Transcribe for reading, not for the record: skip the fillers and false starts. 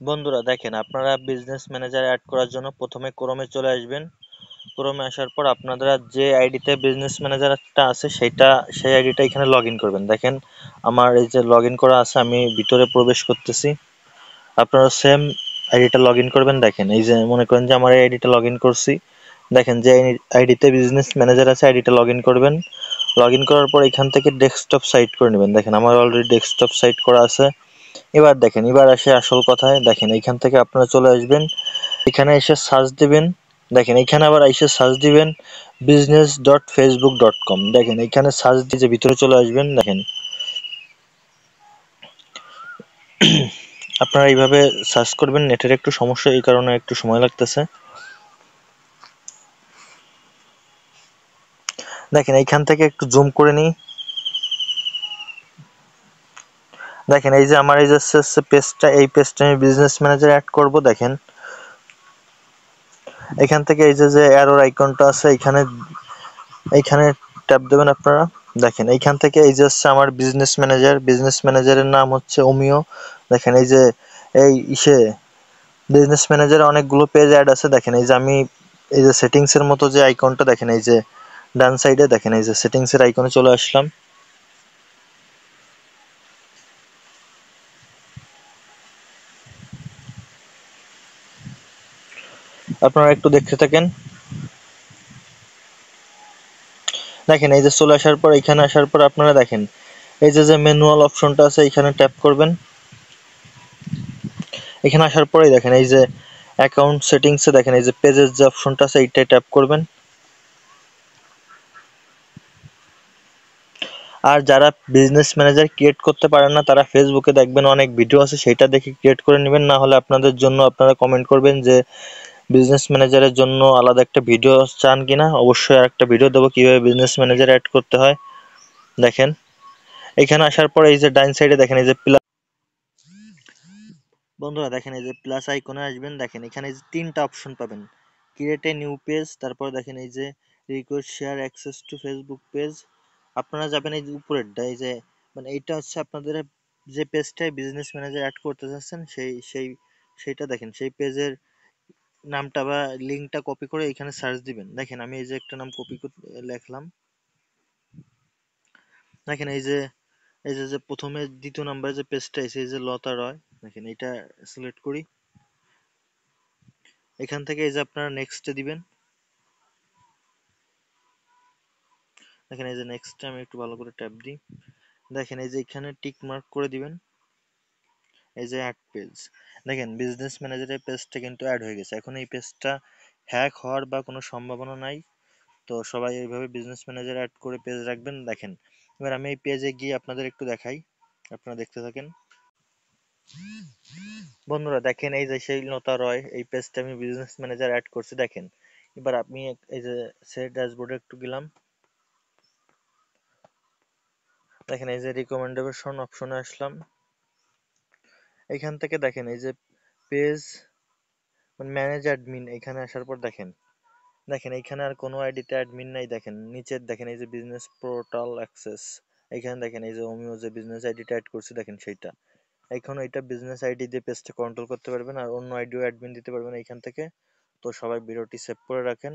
বন্ধুরা দেখেন, আপনারা বিজনেস ম্যানেজার অ্যাড করার জন্য প্রথমে ক্রোমে চলে আসবেন। ক্রোমে আসার পর আপনারা যে আইডিতে বিজনেস ম্যানেজারটা আছে সেই আইডিটা এখানে লগ ইন করবেন। দেখেন আমার এই যে লগ ইন করা আছে, আমি ভিতরে প্রবেশ করতেছি। আপনারা সেম আইডিটা লগ ইন করবেন। দেখেন এই যে মনে করেন যে আমার এই আইডিটা লগ ইন করছি। দেখেন যে আইডিতে বিজনেস ম্যানেজার আছে আইডিটা লগ ইন করবেন। লগ ইন করার পর এখান থেকে ডেস্কটপ সাইট করে নেবেন। দেখেন আমার অলরেডি ডেস্কটপ সাইট করা আছে। এবার দেখেন, এবার আসে আসল কথায়। দেখেন এইখান থেকে আপনারা চলে আসবেন, এখানে এসে সার্চ দিবেন। দেখেন এইখানে আবার এসে সার্চ দিবেন business.facebook.com। দেখেন এইখানে সার্চ দিয়ে যে ভিতরে চলে আসবেন। দেখেন আপনারা এইভাবে সার্চ করবেন। নেটের একটু সমস্যা, এই কারণে একটু সময় লাগতেছে। দেখেন এইখান থেকে একটু জুম করে নিই। দেখেন এই যে আমার এই যে পেজটা, এই পেজটা আমি বিজনেস ম্যানেজার অ্যাড করব। দেখেন এখান থেকে এই যে যে অ্যারোর আইকনটা আছে, এখানে এইখানে ট্যাপ দেবেন আপনারা। দেখেন এইখান থেকে এই যে হচ্ছে আমার বিজনেস ম্যানেজারের নাম হচ্ছে অমিয়। দেখেন এই যে এই বিজনেস ম্যানেজারে অনেকগুলো পেজ অ্যাড আছে। দেখেন এই যে আমি এই যে সেটিংস এর মতো যে আইকনটা, দেখেন এই যে ডান সাইডে, দেখেন এই যে সেটিংস এর আইকনে চলে আসলাম। আপনারা একটু দেখতে থাকেন। দেখেন এই যে চলে আসার পর, এখানে আসার পর আপনারা দেখেন এই যে যে ম্যানুয়াল অপশনটা আছে, এখানে ট্যাপ করবেন। এখানে আসার পরেই দেখেন এই যে অ্যাকাউন্ট সেটিংসে দেখেন এই যে পেজের যে অপশনটা আছে এইটাই ট্যাপ করবেন। আর যারা বিজনেস ম্যানেজার ক্রিয়েট করতে পারেন না, তারা ফেসবুকে দেখবেন অনেক ভিডিও আছে, সেটা দেখে ক্রিয়েট করে নেবেন। না হলে আপনাদের জন্য আপনারা কমেন্ট করবেন যে বিজনেস ম্যানেজারের জন্য আলাদা একটা ভিডিও চান কিনা। অবশ্যই আর একটা ভিডিও দেবো কিভাবে বিজনেস ম্যানেজার অ্যাড করতে হয়। দেখেন এখানে আসার পর এই যে ডাইন সাইডে দেখেন এই যে প্লাস, বন্ধুরা দেখেন এই যে প্লাস আইকনে আসবেন। দেখেন এখানে এই যে তিনটা অপশন পাবেন, ক্রিয়েট এ নিউ পেজ, তারপর দেখেন এই যে request share access to Facebook page. আপনারা যাবেন এই যে উপরেরটা, এই যে মানে এইটা হচ্ছে আপনাদের যে পেজটায় বিজনেস ম্যানেজার অ্যাড করতে চাচ্ছেন সেইটা দেখেন সেই পেজের নামটা বা লিঙ্কটা কপি করে এখানে সার্চ দিবেন। দেখেন আমি এই যে একটা নাম কপি লিখলাম। দেখেন এই যে প্রথমে দ্বিতীয় নাম্বারে যে পেজটা আছে এই যে লতা রয়, দেখেন এটা সিলেক্ট করি। এখান থেকে এই যে আপনারা নেক্সটে দিবেন। দেখেন এই যে নেক্সটে আমি একটু ভালো করে ট্যাপ দিই। দেখেন এই যে এখানে টিক মার্ক করে দিবেন এই যে অ্যাড পেজ। দেখেন বিজনেস ম্যানেজারের পেজটা কিন্তু অ্যাড হয়ে গেছে। এখন এই পেজটা হ্যাক হওয়ার বা কোনো সম্ভাবনা নাই। তো সবাই এইভাবে বিজনেস ম্যানেজার অ্যাড করে পেজ রাখবেন। দেখেন এবার আমি এই পেজে গিয়ে আপনাদের একটু দেখাই, আপনারা দেখতে থাকেন। বন্ধুরা দেখেন এই যে সেই লতা রয়, এই পেজটা আমি বিজনেস ম্যানেজার অ্যাড করছি। দেখেন এবার আপনি এই যে সেট ড্যাশবোর্ডে একটু গেলাম। দেখেন এই যে রিকমেন্ডেশন অপশনে আসলাম। এখান থেকে দেখেন এই যে পেজ মানে ম্যানেজ অ্যাডমিন, এখানে আসার পর দেখেন দেখেন এইখানে আর কোনো আইডিতে অ্যাডমিন নাই। দেখেন নিচের দেখেন এই যে বিজনেস পোর্টাল অ্যাক্সেস, এইখানে দেখেন এই যে অমিও যে বিজনেস আইডিটা অ্যাড করছি দেখেন সেইটা। এখন এটা বিজনেস আইডি দিয়ে পেজটা কন্ট্রোল করতে পারবেন আর অন্য আইডিও অ্যাডমিন দিতে পারবেন এইখান থেকে। তো সবাই ভিডিওটি সেভ করে রাখেন।